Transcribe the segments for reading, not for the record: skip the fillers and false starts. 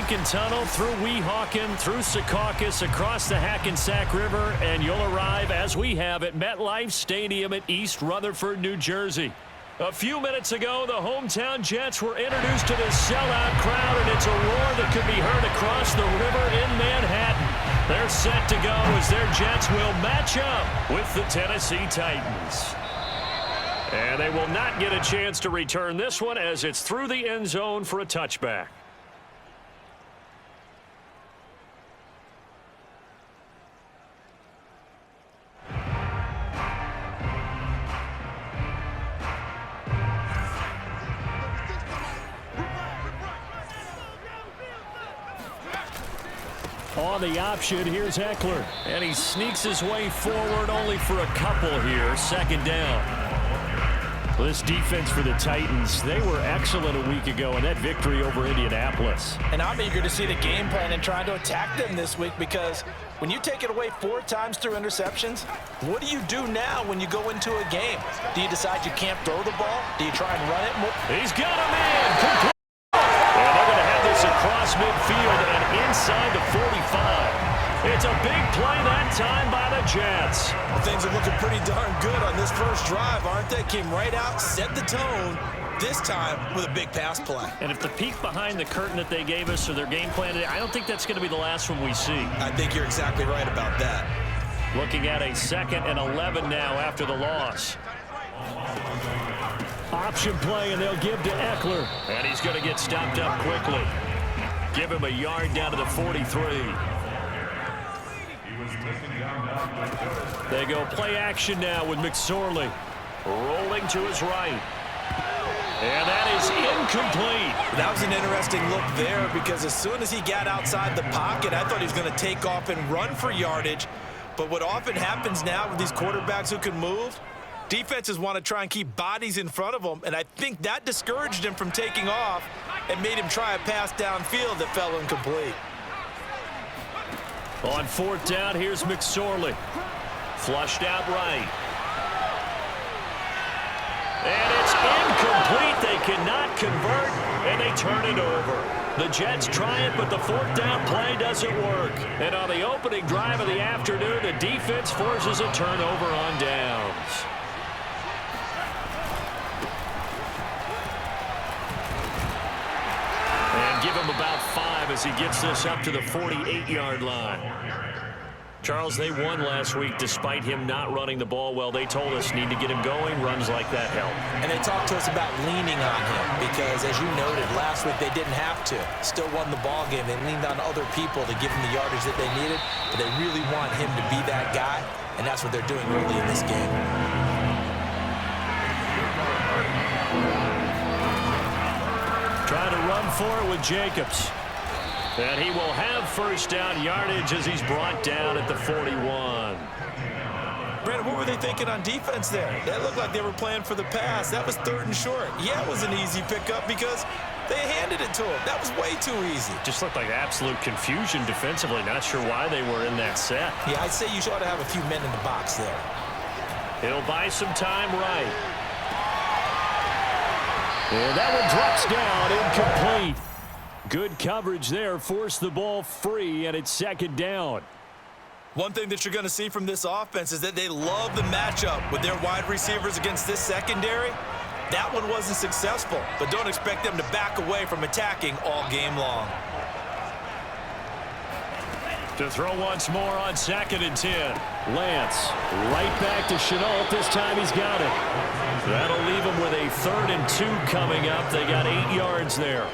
Lincoln Tunnel, through Weehawken, through Secaucus, across the Hackensack River, and you'll arrive, as we have, at MetLife Stadium at East Rutherford, New Jersey. A few minutes ago, the hometown Jets were introduced to this sellout crowd, and it's a roar that could be heard across the river in Manhattan. They're set to go as their Jets will match up with the Tennessee Titans. And they will not get a chance to return this one as it's through the end zone for a touchback. On the option, here's Eckler. And he sneaks his way forward only for a couple here. Second down. This defense for the Titans, they were excellent a week ago in that victory over Indianapolis. And I'm eager to see the game plan and trying to attack them this week, because when you take it away 4 times through interceptions, what do you do now when you go into a game? Do you decide you can't throw the ball? Do you try and run it more? He's got a man. Complete. And they're going to have this across midfield and inside the 45. It's a big play that time by the Jets. Well, things are looking pretty darn good on this first drive, aren't they? Came right out, set the tone, this time with a big pass play. And if the peek behind the curtain that they gave us or their game plan today, I don't think that's going to be the last one we see. I think you're exactly right about that. Looking at a 2nd and 11 now after the loss. Option play, and they'll give to Eckler. And he's going to get stopped up quickly. Give him a yard down to the 43. They go play action now with McSorley. Rolling to his right. And that is incomplete. That was an interesting look there, because as soon as he got outside the pocket, I thought he was going to take off and run for yardage. But what often happens now with these quarterbacks who can move, defenses want to try and keep bodies in front of them, and I think that discouraged him from taking off and made him try a pass downfield that fell incomplete. On 4th down, here's McSorley. Flushed out right. And it's incomplete. They cannot convert, and they turn it over. The Jets try it, but the 4th down play doesn't work. And on the opening drive of the afternoon, the defense forces a turnover on downs. And give him about 5 as he gets this up to the 48-yard line. Charles, they won last week despite him not running the ball well. They told us need to get him going. Runs like that help. And they talked to us about leaning on him because, as you noted, last week they didn't have to. Still won the ball game. They leaned on other people to give him the yardage that they needed, but they really want him to be that guy, and that's what they're doing early in this game. Trying to run for it with Jacobs. And he will have first down yardage as he's brought down at the 41. Brandon, what were they thinking on defense there? That looked like they were playing for the pass. That was 3rd and short. Yeah, it was an easy pickup because they handed it to him. That was way too easy. Just looked like absolute confusion defensively. Not sure why they were in that set. Yeah, I'd say you ought to have a few men in the box there. He'll buy some time right. And that one drops down, incomplete. Good coverage there, forced the ball free, and it's 2nd down. One thing that you're going to see from this offense is that they love the matchup with their wide receivers against this secondary. That one wasn't successful, but don't expect them to back away from attacking all game long. To throw once more on 2nd and 10. Lance right back to Shenault. This time he's got it. That'll leave him with a 3rd and 2 coming up. They got 8 yards there.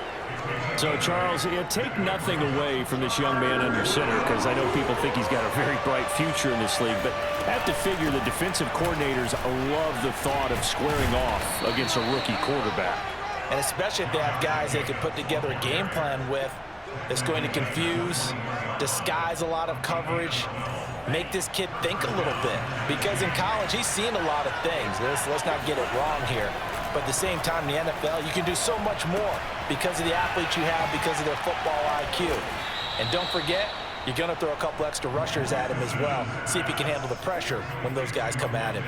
So, Charles, take nothing away from this young man under center, because I know people think he's got a very bright future in this league, but I have to figure the defensive coordinators love the thought of squaring off against a rookie quarterback. And especially if they have guys they can put together a game plan with that's going to confuse, disguise a lot of coverage, make this kid think a little bit. Because in college, he's seen a lot of things. Let's not get it wrong here. But at the same time, in the NFL, you can do so much more because of the athletes you have, because of their football IQ. And don't forget, you're going to throw a couple extra rushers at him as well. See if he can handle the pressure when those guys come at him.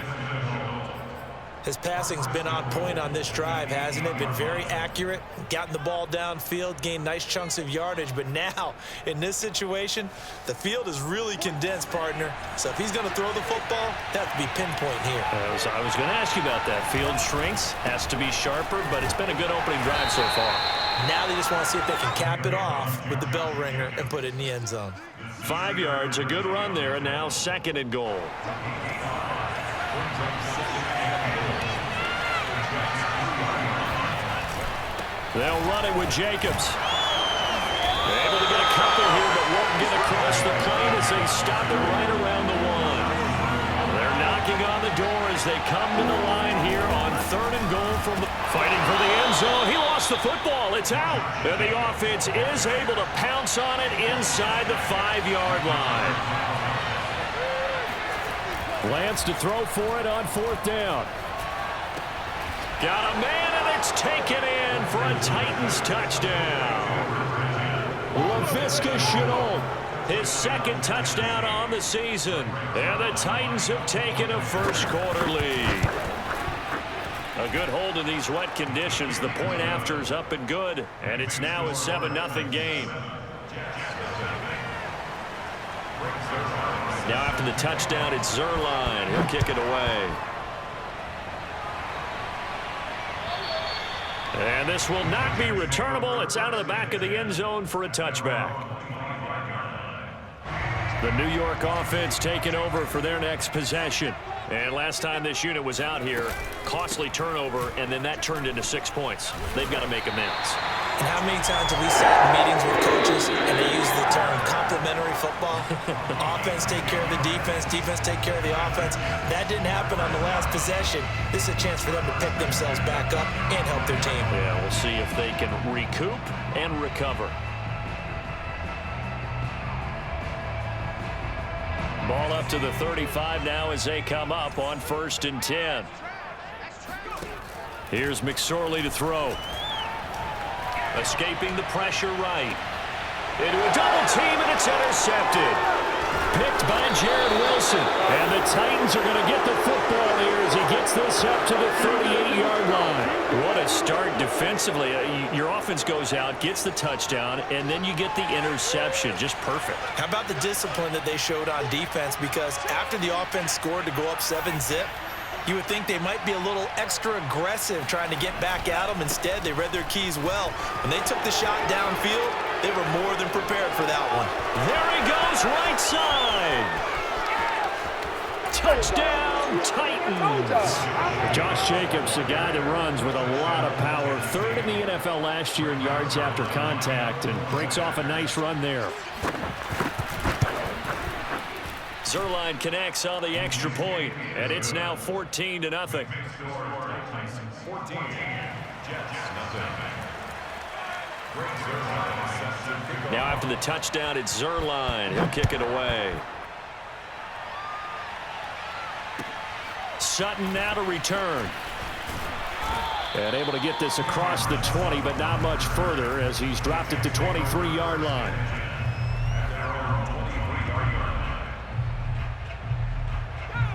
His passing's been on point on this drive, hasn't it? Been very accurate, gotten the ball downfield, gained nice chunks of yardage. But now, in this situation, the field is really condensed, partner. So if he's going to throw the football, that has to be pinpoint here. I was going to ask you about that. Field shrinks, has to be sharper, but it's been a good opening drive so far. Now they just want to see if they can cap it off with the bell ringer and put it in the end zone. 5 yards, a good run there, and now 2nd and goal. They'll run it with Jacobs. Able to get a couple here, but won't get across the plane as they stop it right around the 1. They're knocking on the door as they come to the line here on 3rd and goal from the fighting for the end zone. He lost the football. It's out. And the offense is able to pounce on it inside the 5-yard line. Lance to throw for it on 4th down. Got a man, and it's taken in for a Titans touchdown. Laviska Shenault, his 2nd touchdown on the season. And the Titans have taken a first-quarter lead. A good hold in these wet conditions. The point after is up and good, and it's now a 7-0 game. Now after the touchdown, it's Zuerlein. He'll kick it away. And this will not be returnable. It's out of the back of the end zone for a touchback. The New York offense taking over for their next possession. And last time this unit was out here, costly turnover, and then that turned into 6 points. They've got to make amends. And how many times have we sat in meetings with coaches and they use the term complementary football? Offense take care of the defense, defense take care of the offense. That didn't happen on the last possession. This is a chance for them to pick themselves back up and help their team. Yeah, we'll see if they can recoup and recover. Ball up to the 35 now as they come up on 1st and 10. Here's McSorley to throw. Escaping the pressure right. Into a double team, and it's intercepted. Picked by Jared Wilson. And the Titans are going to get the football here as he gets this up to the 38-yard line. What a start defensively. Your offense goes out, gets the touchdown, and then you get the interception. Just perfect. How about the discipline that they showed on defense? Because after the offense scored to go up 7-zip, you would think they might be a little extra aggressive trying to get back at them. Instead, they read their keys well. When they took the shot downfield, they were more than prepared for that one. There he goes, right side. Touchdown, Titans. Josh Jacobs, a guy that runs with a lot of power. 3rd in the NFL last year in yards after contact, and breaks off a nice run there. Zuerlein connects on the extra point, and it's now 14-0. Now after the touchdown, it's Zuerlein. He'll kick it away. Sutton now to return. And able to get this across the 20, but not much further as he's dropped at the 23-yard line.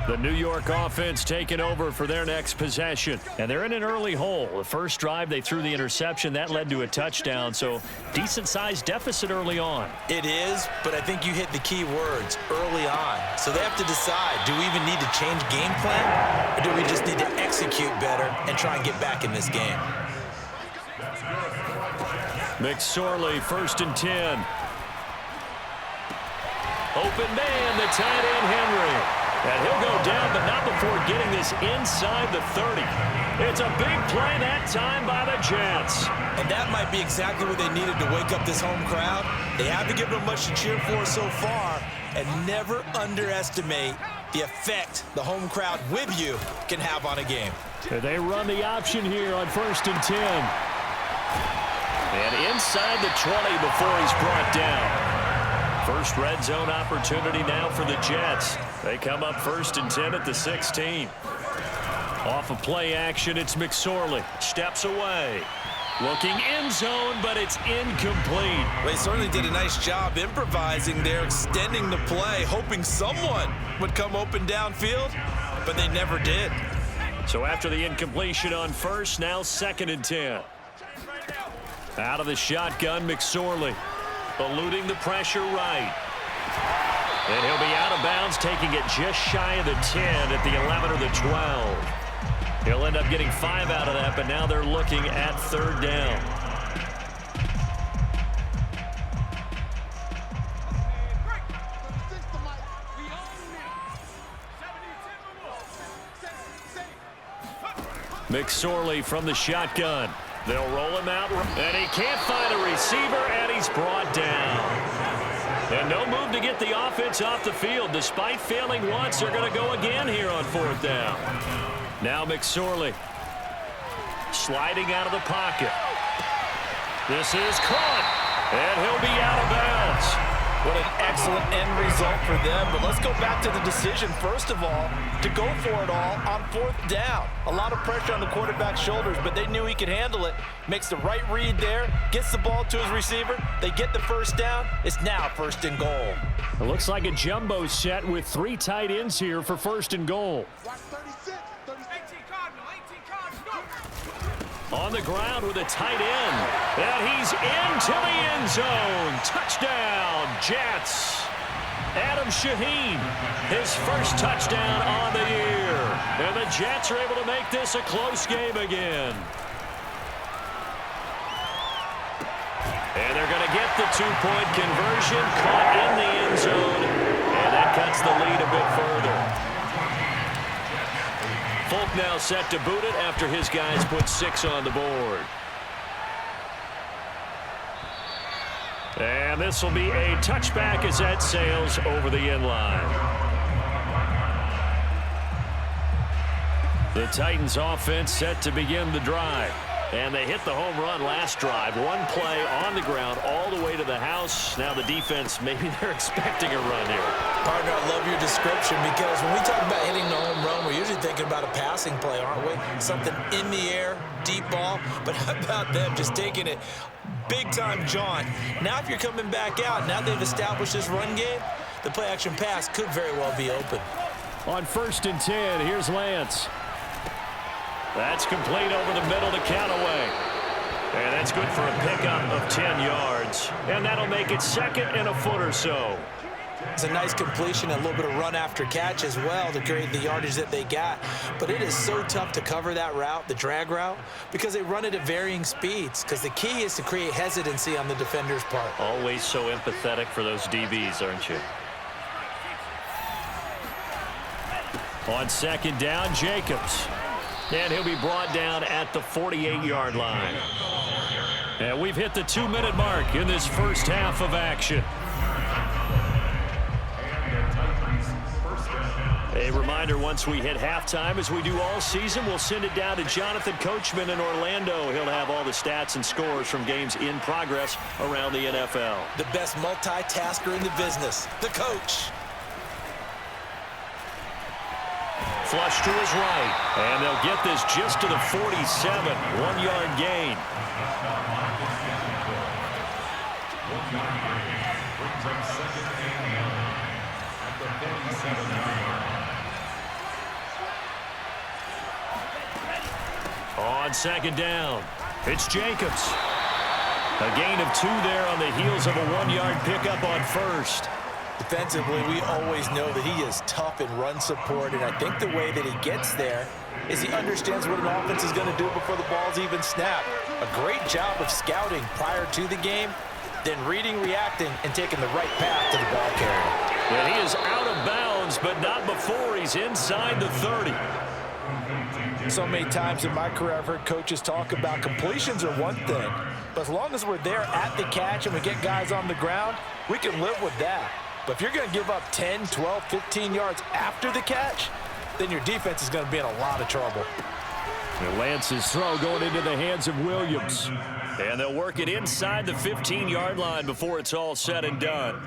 The New York offense taking over for their next possession. And they're in an early hole. The first drive, they threw the interception. That led to a touchdown, so decent-sized deficit early on. It is, but I think you hit the key words, early on. So they have to decide, do we even need to change game plan, or do we just need to execute better and try and get back in this game? McSorley, 1st and 10. Open man, the tight end, Henry. And he'll go down, but not before getting this inside the 30. It's a big play that time by the Jets. And that might be exactly what they needed to wake up this home crowd. They haven't given them much to cheer for so far, and never underestimate the effect the home crowd with you can have on a game. And they run the option here on 1st and 10. And inside the 20 before he's brought down. First red zone opportunity now for the Jets. They come up 1st and 10 at the 16. Off of play action, it's McSorley. Steps away. Looking end zone, but it's incomplete. Well, they certainly did a nice job improvising there, extending the play, hoping someone would come open downfield, but they never did. So after the incompletion on first, now 2nd and 10. Out of the shotgun, McSorley. Eluding the pressure right. And he'll be out of bounds, taking it just shy of the 10 at the 11 or the 12. He'll end up getting 5 out of that, but now they're looking at 3rd down. McSorley from the shotgun. They'll roll him out, and he can't find a receiver, and he's brought down. And no move to get the offense off the field. Despite failing once, they're going to go again here on 4th down. Now McSorley sliding out of the pocket. This is caught, and he'll be out of bounds. What an excellent end result for them. But let's go back to the decision, first of all, to go for it all on 4th down. A lot of pressure on the quarterback's shoulders, but they knew he could handle it. Makes the right read there, gets the ball to his receiver. They get the 1st down. It's now 1st and goal. It looks like a jumbo set with 3 tight ends here for 1st and goal. On the ground with a tight end. And he's into the end zone. Touchdown, Jets. Adam Shaheen, his first touchdown on the year. And the Jets are able to make this a close game again. And they're going to get the 2-point conversion, caught in the end zone. And that cuts the lead a bit further. Folk now set to boot it after his guys put 6 on the board. And this will be a touchback as that sails over the end line. The Titans offense set to begin the drive. And they hit the home run last drive. 1 play on the ground all the way to the house. Now the defense, maybe they're expecting a run here. Partner, I love your description because when we talk about hitting the home run, we're usually thinking about a passing play, aren't we? Something in the air, deep ball. But how about them just taking it big time, John? Now if you're coming back out, now they've established this run game, the play action pass could very well be open. On 1st and 10, here's Lance. That's complete over the middle to Callaway. And that's good for a pickup of 10 yards. And that'll make it 2nd and a foot or so. It's a nice completion, a little bit of run after catch as well to create the yardage that they got. But it is so tough to cover that route, the drag route, because they run it at varying speeds. Because the key is to create hesitancy on the defender's part. Always so empathetic for those DBs, aren't you? On 2nd down, Jacobs. And he'll be brought down at the 48-yard line. And we've hit the 2-minute mark in this first half of action. A reminder, once we hit halftime, as we do all season, we'll send it down to Jonathan Coachman in Orlando. He'll have all the stats and scores from games in progress around the NFL. The best multitasker in the business, the coach. Flush to his right, and they'll get this just to the 47, 1-yard gain. On 2nd down, it's Jacobs. A gain of 2 there on the heels of a 1-yard pickup on 1st. Defensively, we always know that he is tough in run support, and I think the way that he gets there is he understands what an offense is going to do before the ball's even snapped. A great job of scouting prior to the game, then reading, reacting, and taking the right path to the ball carrier. And he is out of bounds, but not before he's inside the 30. So many times in my career, I've heard coaches talk about completions are one thing, but as long as we're there at the catch and we get guys on the ground, we can live with that. But if you're going to give up 10, 12, 15 yards after the catch, then your defense is going to be in a lot of trouble. And Lance's throw going into the hands of Williams. And they'll work it inside the 15-yard line before it's all said and done.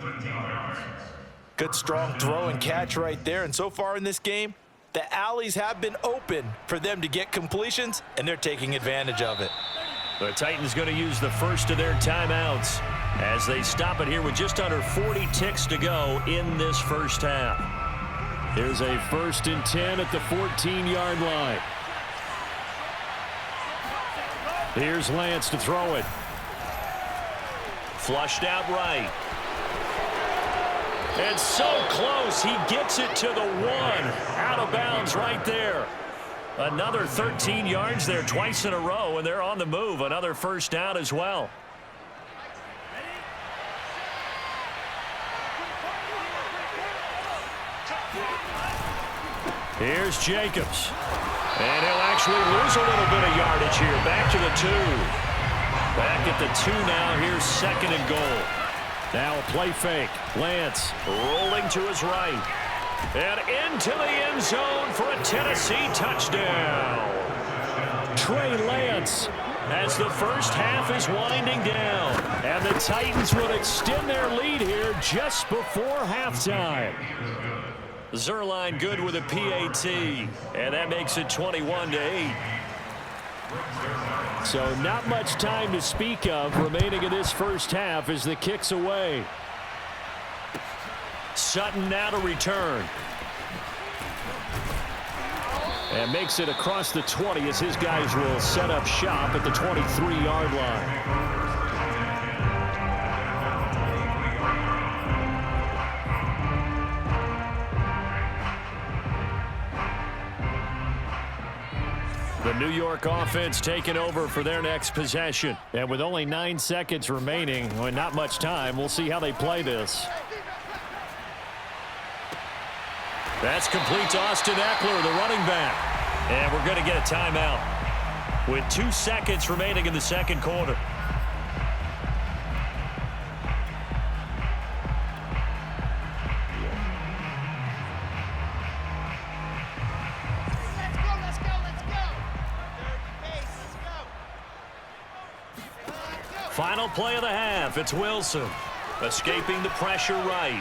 Good strong throw and catch right there. And so far in this game, the alleys have been open for them to get completions, and they're taking advantage of it. The Titans going to use the first of their timeouts as they stop it here with just under 40 ticks to go in this first half. Here's a 1st and 10 at the 14-yard line. Here's Lance to throw it. Flushed out right. And so close, he gets it to the 1. Out of bounds right there. Another 13 yards there twice in a row, and they're on the move. Another first down as well. Here's Jacobs. And he'll actually lose a little bit of yardage here. Back to the 2. Back at the 2 now. Here's 2nd and goal. Now a play fake. Lance rolling to his right. And into the end zone for a Tennessee touchdown. Trey Lance as the first half is winding down. And the Titans will extend their lead here just before halftime. Zerline good with a PAT. And that makes it 21-8. So not much time to speak of remaining in this first half as the kick's away. Sutton now to return. And makes it across the 20 as his guys will set up shop at the 23-yard line. The New York offense taking over for their next possession. And with only 9 seconds remaining, well, not much time, we'll see how they play this. That's complete to Austin Eckler, the running back. And we're going to get a timeout with 2 seconds remaining in the second quarter. Final play of the half. It's Wilson escaping the pressure right.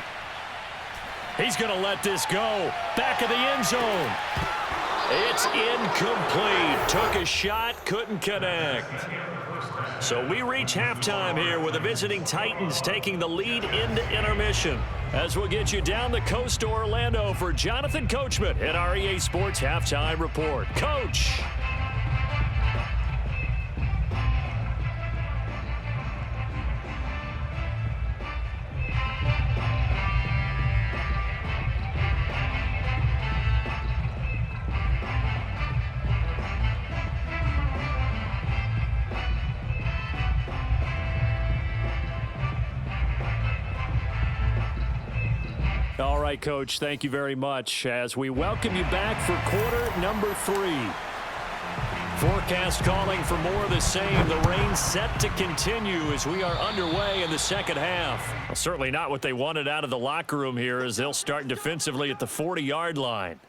He's going to let this go. Back of the end zone. It's incomplete. Took a shot, couldn't connect. So we reach halftime here with the visiting Titans taking the lead into intermission. As we'll get you down the coast to Orlando for Jonathan Coachman at our EA Sports Halftime Report. Coach. All right, Coach, thank you very much as we welcome you back for quarter number 3. Forecast calling for more of the same. The rain set to continue as we are underway in the second half. Well, certainly not what they wanted out of the locker room here as they'll start defensively at the 40-yard line.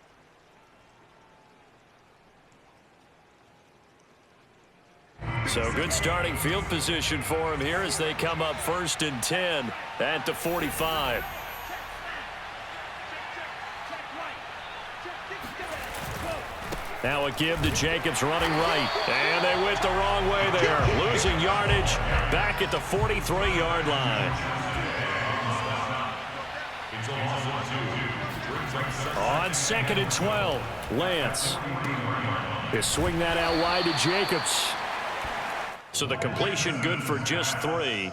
So good starting field position for them here as they come up 1st and 10 at the 45. Now a give to Jacobs running right. And they went the wrong way there. Losing yardage back at the 43-yard line. On 2nd and 12, Lance. They swing that out wide to Jacobs. So the completion good for just 3.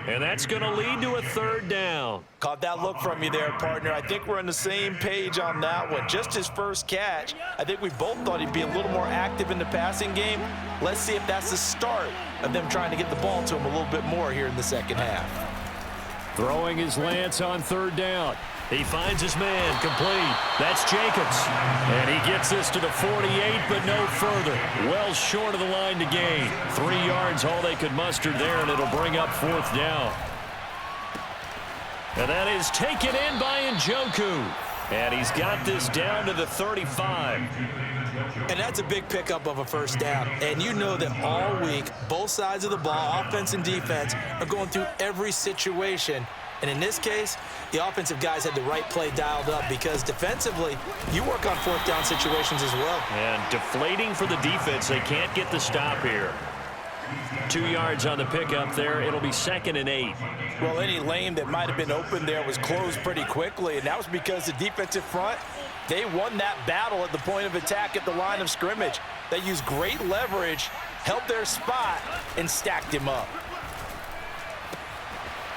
And that's going to lead to a 3rd down. Caught that look from you there, partner. I think we're on the same page on that one. Just his first catch. I think we both thought he'd be a little more active in the passing game. Let's see if that's the start of them trying to get the ball to him a little bit more here in the second half. Throwing his Lance on 3rd down. He finds his man complete. That's Jacobs. And he gets this to the 48, but no further. Well short of the line to gain. 3 yards, all they could muster there, and it'll bring up 4th down. And that is taken in by Njoku. And he's got this down to the 35. And that's a big pickup of a first down. And you know that all week, both sides of the ball, offense and defense, are going through every situation. And in this case, the offensive guys had the right play dialed up because defensively, you work on 4th down situations as well. And deflating for the defense. They can't get the stop here. 2 yards on the pickup there. It'll be 2nd and 8. Well, any lane that might have been open there was closed pretty quickly, and that was because the defensive front, they won that battle at the point of attack at the line of scrimmage. They used great leverage, held their spot, and stacked him up.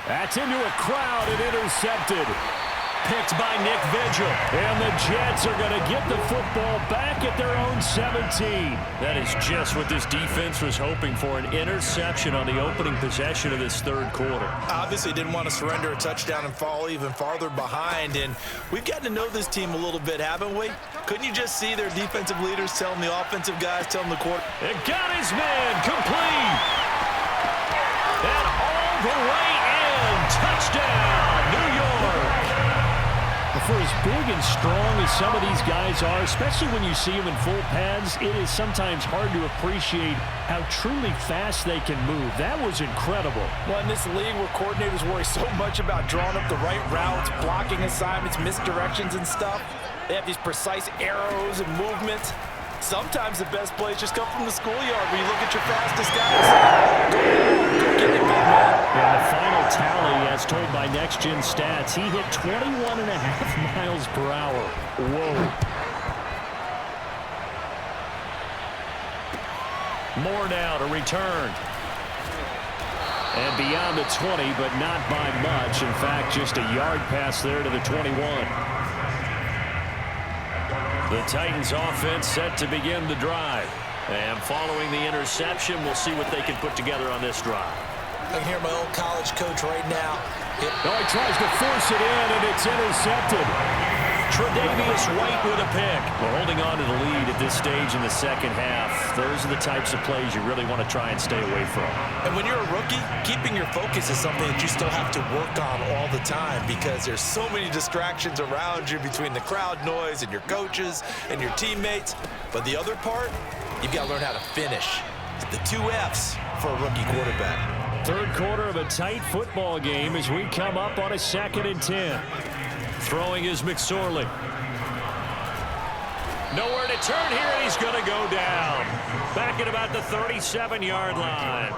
That's into a crowd and intercepted. Picked by Nick Vigil. And the Jets are going to get the football back at their own 17. That is just what this defense was hoping for, an interception on the opening possession of this third quarter. Obviously didn't want to surrender a touchdown and fall even farther behind. And we've gotten to know this team a little bit, haven't we? Couldn't you just see their defensive leaders telling the offensive guys, telling the quarterback? It got his man complete. And all the way in. Touchdown, New York. For as big and strong as some of these guys are, especially when you see them in full pads, it is sometimes hard to appreciate how truly fast they can move. That was incredible. Well, in this league where coordinators worry so much about drawing up the right routes, blocking assignments, misdirections and stuff, they have these precise arrows and movements. Sometimes the best plays just come from the schoolyard where you look at your fastest guys. Go get it, big man. And the final tally, as told by Next Gen Stats, he hit 21.5 miles per hour. Whoa. More now to return. And beyond the 20, but not by much. In fact, just a yard pass there to the 21. The Titans offense set to begin the drive. And following the interception, we'll see what they can put together on this drive. I can hear my old college coach right now. Oh, he tries to force it in, and it's intercepted. Tre'Davious White with a pick. We're holding on to the lead at this stage in the second half. Those are the types of plays you really want to try and stay away from. And when you're a rookie, keeping your focus is something that you still have to work on all the time because there's so many distractions around you between the crowd noise and your coaches and your teammates. But the other part, you've got to learn how to finish. The 2 F's for a rookie quarterback. Third quarter of a tight football game as we come up on a 2nd and 10. Throwing is McSorley. Nowhere to turn here, and he's going to go down. Back at about the 37-yard line.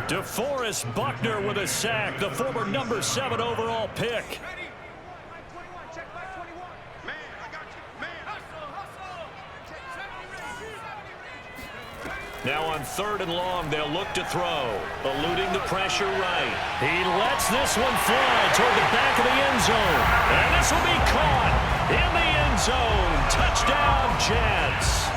DeForest Buckner with a sack, the former number 7 overall pick. Now on 3rd and long, they'll look to throw. Eluding the pressure right. He lets this one fly toward the back of the end zone. And this will be caught in the end zone. Touchdown, Jets.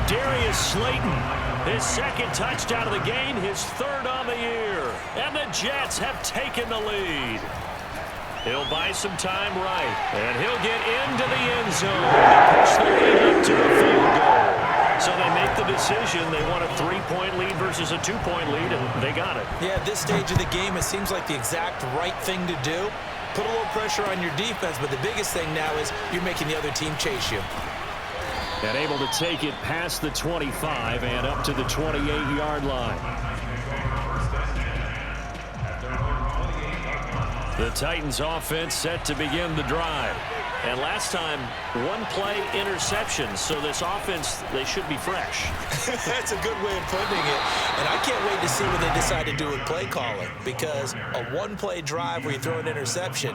Darius Slayton, his 2nd touchdown of the game, his 3rd on the year. And the Jets have taken the lead. He'll buy some time right. And he'll get into the end zone to push the lead up to the field goal. So they make the decision. They want a 3-point lead versus a 2-point lead, and they got it. Yeah, at this stage of the game, it seems like the exact right thing to do. Put a little pressure on your defense, but the biggest thing now is you're making the other team chase you. And able to take it past the 25 and up to the 28-yard line. The Titans offense set to begin the drive. And last time, 1-play interception. So this offense, they should be fresh. That's a good way of putting it. And I can't wait to see what they decide to do with play calling. Because a 1-play drive where you throw an interception,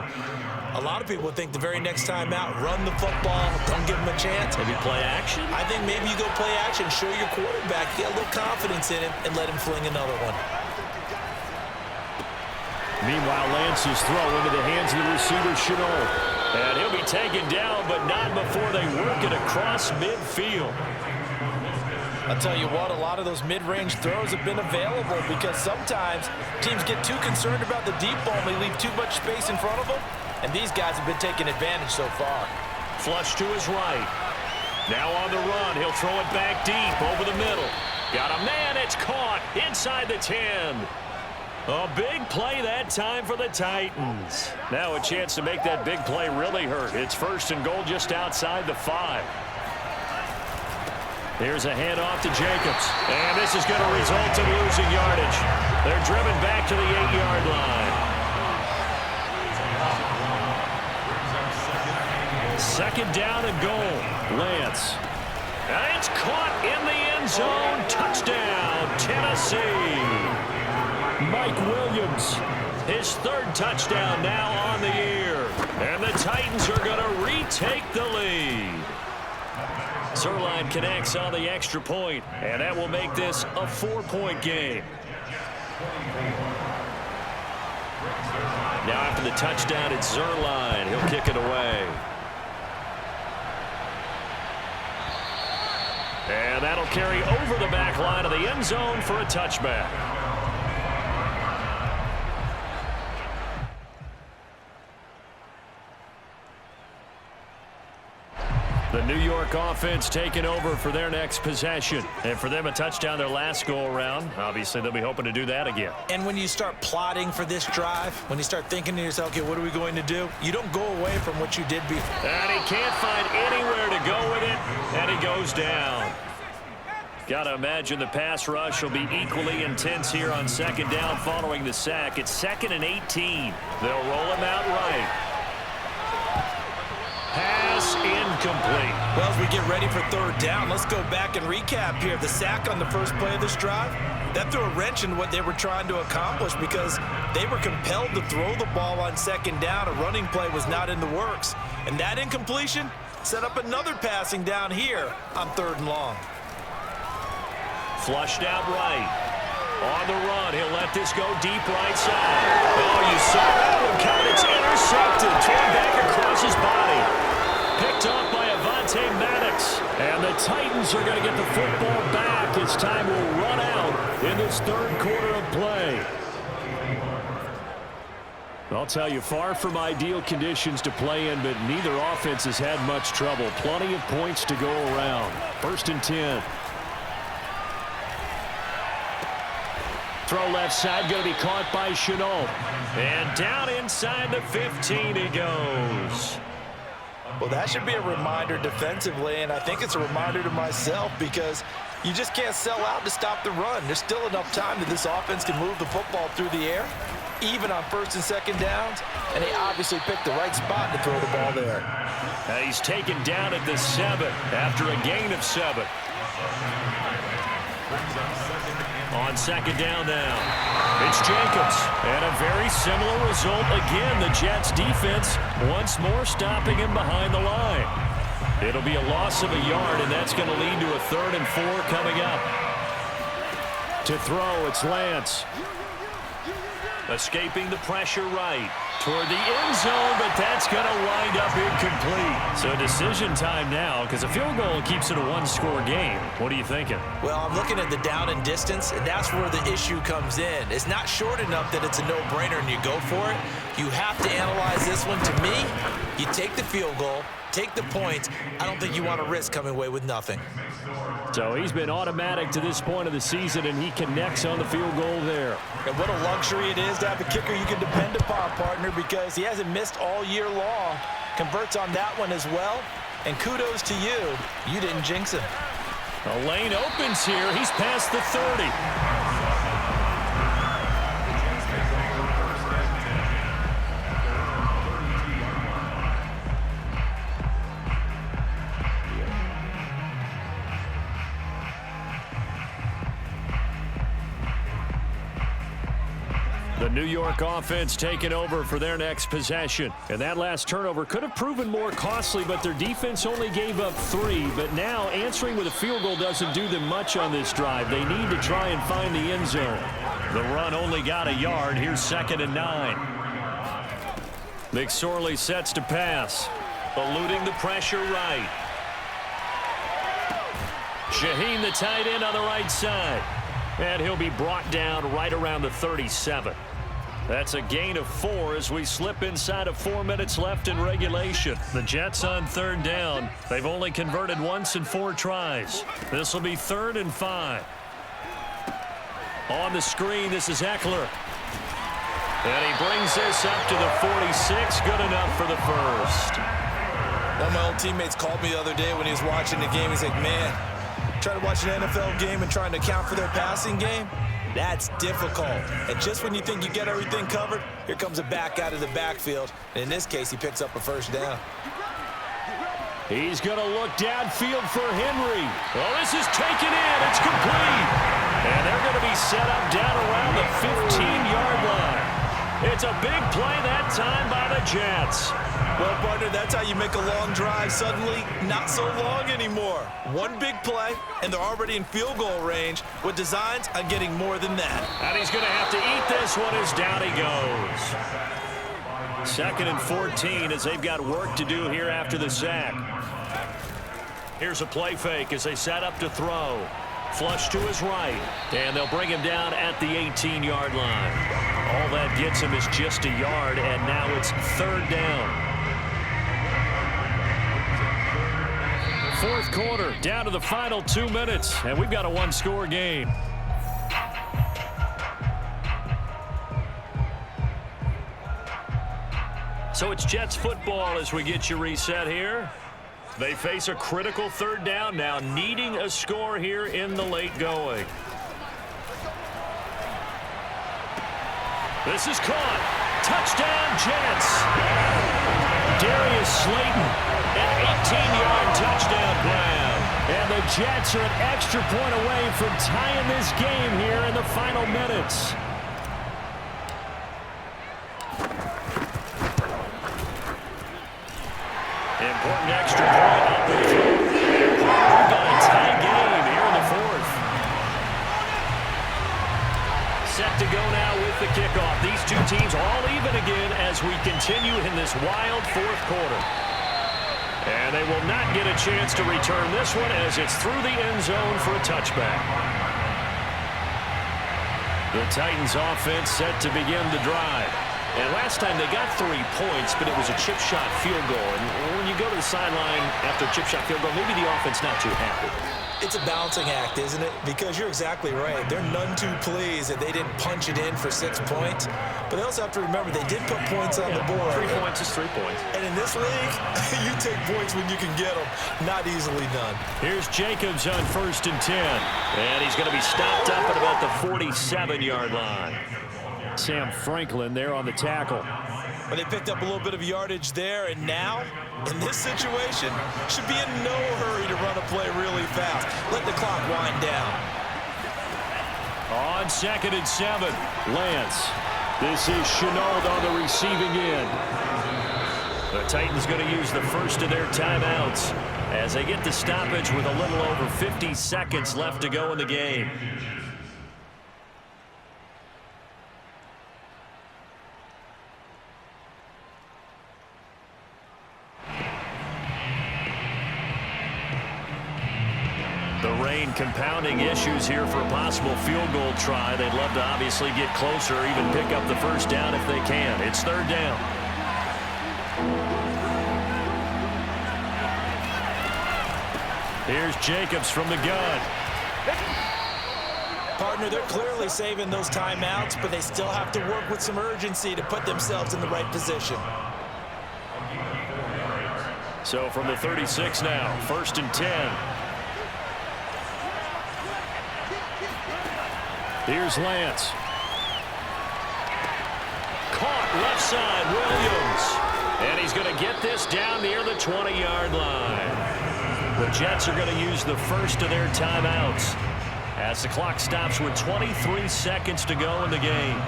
a lot of people think the very next time out, run the football, don't give them a chance. Maybe play action? I think maybe you go play action, show your quarterback, get a little confidence in him, and let him fling another one. Meanwhile, Lance's throw into the hands of the receiver, Shenault. And he'll be taken down, but not before they work it across midfield. I'll tell you what, a lot of those mid-range throws have been available because sometimes teams get too concerned about the deep ball and they leave too much space in front of them. And these guys have been taking advantage so far. Flush to his right. Now on the run, he'll throw it back deep over the middle. Got a man, it's caught inside the 10. A big play that time for the Titans. Now a chance to make that big play really hurt. It's 1st and goal just outside the 5. Here's a handoff to Jacobs. And this is going to result in losing yardage. They're driven back to the 8-yard line. 2nd down and goal. Lance. And it's caught in the end zone. Touchdown, Tennessee. Mike Williams, his 3rd touchdown now on the year. And the Titans are going to retake the lead. So Zuerlein connects on the extra point, and that will make this a 4-point game. Now after the touchdown, it's Zuerlein. He'll kick it away. And that'll carry over the back line of the end zone for a touchback. The New York offense taking over for their next possession. And for them, a touchdown their last go-around. Obviously, they'll be hoping to do that again. And when you start plotting for this drive, when you start thinking to yourself, okay, what are we going to do? You don't go away from what you did before. And he can't find anywhere to go with it, and he goes down. Got to imagine the pass rush will be equally intense here on second down following the sack. It's 2nd and 18. They'll roll him out right. Pass incomplete. Well, as we get ready for third down, let's go back and recap here. The sack on the first play of this drive, that threw a wrench in what they were trying to accomplish because they were compelled to throw the ball on second down. A running play was not in the works. And that incompletion set up another passing down here on 3rd and long. Flushed out right. On the run, he'll let this go deep right side. Oh, you saw that one coming. It's intercepted. Torn back across his body. Picked off by Avonte Maddox. And the Titans are going to get the football back as time will run out in this 3rd quarter of play. I'll tell you, far from ideal conditions to play in, but neither offense has had much trouble. Plenty of points to go around. 1st and 10. Throw left side, going to be caught by Shenault. And down inside the 15 he goes. Well, that should be a reminder defensively, and I think it's a reminder to myself because you just can't sell out to stop the run. There's still enough time that this offense can move the football through the air, even on 1st and 2nd downs, and they obviously picked the right spot to throw the ball there. He's taken down at the 7 after a gain of 7. On 2nd down now, it's Jacobs. And a very similar result again. The Jets defense once more stopping him behind the line. It'll be a loss of a yard, and that's going to lead to a 3rd and 4 coming up. To throw, it's Lance. Escaping the pressure right toward the end zone, but that's going to wind up incomplete. So decision time now, because a field goal keeps it a 1-score game. What are you thinking? Well, I'm looking at the down and distance, and that's where the issue comes in. It's not short enough that it's a no-brainer and you go for it. You have to analyze this one. To me, you take the field goal, take the points. I don't think you want to risk coming away with nothing. So he's been automatic to this point of the season, and he connects on the field goal there. And what a luxury it is to have a kicker you can depend upon, partner, because he hasn't missed all year long. Converts on that one as well. And kudos to you. You didn't jinx him. The lane opens here. He's past the 30. The New York offense taking over for their next possession. And that last turnover could have proven more costly, but their defense only gave up 3. But now answering with a field goal doesn't do them much on this drive. They need to try and find the end zone. The run only got a yard. Here's 2nd and 9. McSorley sets to pass. Eluding the pressure right. Shaheen, the tight end, on the right side. And he'll be brought down right around the 37. That's a gain of 4 as we slip inside of 4 minutes left in regulation. The Jets on 3rd down. They've only converted once in 4 tries. This will be 3rd and 5. On the screen, this is Eckler. And he brings this up to the 46. Good enough for the first. One of my old teammates called me the other day when he was watching the game. He's like, man, trying to watch an NFL game and trying to account for their passing game, that's difficult. And just when you think you get everything covered, here comes a back out of the backfield. And in this case, he picks up a 1st down. He's going to look downfield for Henry. Well, this is taken in. It's complete. And they're going to be set up down around the 15-yard line. It's a big play that time by the Jets. Well, partner, that's how you make a long drive suddenly not so long anymore. One big play, and they're already in field goal range with designs on getting more than that. And he's going to have to eat this one as down he goes. 2nd and 14 as they've got work to do here after the sack. Here's a play fake as they set up to throw. Flush to his right, and they'll bring him down at the 18-yard line. All that gets him is just a yard, and now it's 3rd down. 4th quarter, down to the final 2 minutes, and we've got a one-score game. So it's Jets football as we get you reset here. They face a critical 3rd down now, needing a score here in the late going. This is caught. Touchdown, Jets. Darius Slayton, an 18-yard touchdown grab. And the Jets are an extra point away from tying this game here in the final minutes. Important extra point up and through. We've got a tie game here in the 4th. Set to go now with the kickoff. These two teams all even again as we continue in this wild 4th quarter. And they will not get a chance to return this one as it's through the end zone for a touchback. The Titans offense set to begin the drive. And last time they got 3 points, but it was a chip shot field goal. And when you go to the sideline after a chip shot field goal, maybe the offense not too happy. It's a balancing act, isn't it? Because you're exactly right. They're none too pleased that they didn't punch it in for 6 points. But they also have to remember they did put points on the board. 3 points is 3 points. And in this league, you take points when you can get them. Not easily done. Here's Jacobs on 1st and 10. And he's going to be stopped up at about the 47-yard line. Sam Franklin there on the tackle. Well, they picked up a little bit of yardage there, and now, in this situation, should be in no hurry to run a play really fast. Let the clock wind down. On 2nd and 7, Lance. This is Chenault on the receiving end. The Titans going to use the first of their timeouts as they get the stoppage with a little over 50 seconds left to go in the game. The rain compounding issues here for a possible field goal try. They'd love to obviously get closer, even pick up the first down if they can. It's 3rd down. Here's Jacobs from the gun. Partner, they're clearly saving those timeouts, but they still have to work with some urgency to put themselves in the right position. So from the 36 now, 1st and 10. Here's Lance. Caught left side, Williams. And he's going to get this down near the 20-yard line. The Jets are going to use the first of their timeouts as the clock stops with 23 seconds to go in the game.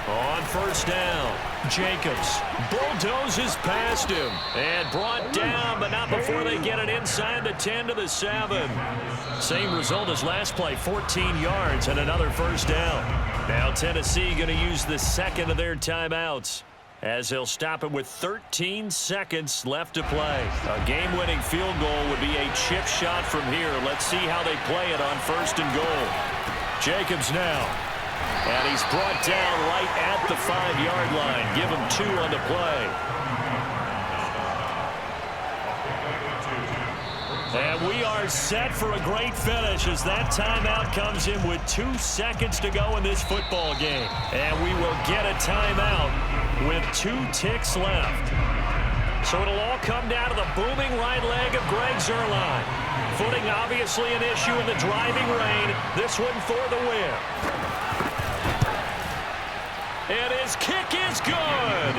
On 1st down, Jacobs bulldozes past him and brought down, but not before they get it inside the 10 to the 7. Same result as last play, 14 yards and another 1st down. Now Tennessee going to use the second of their timeouts as they'll stop it with 13 seconds left to play. A game-winning field goal would be a chip shot from here. Let's see how they play it on 1st and goal. Jacobs now. And he's brought down right at the 5-yard line. Give him 2 on the play. And we are set for a great finish as that timeout comes in with 2 seconds to go in this football game. And we will get a timeout with 2 ticks left. So it'll all come down to the booming right leg of Greg Zuerlein. Footing obviously an issue in the driving rain. This one for the win. And his kick is good.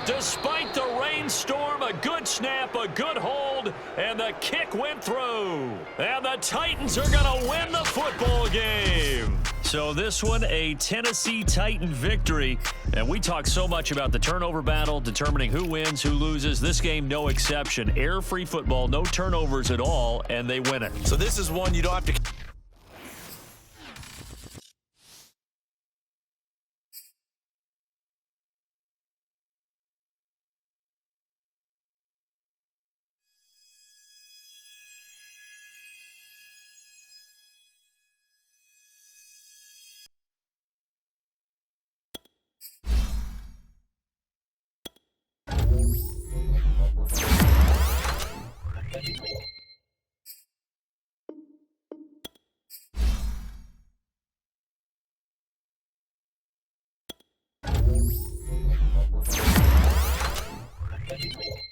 Despite the rainstorm, a good snap, a good hold, and the the kick went through. And the Titans are going to win the football game. So this one, a Tennessee Titan victory. And we talk so much about the turnover battle, determining who wins, who loses. This game, no exception. Air-free football, no turnovers at all, and they win it. So this is one you don't have to... Thank you.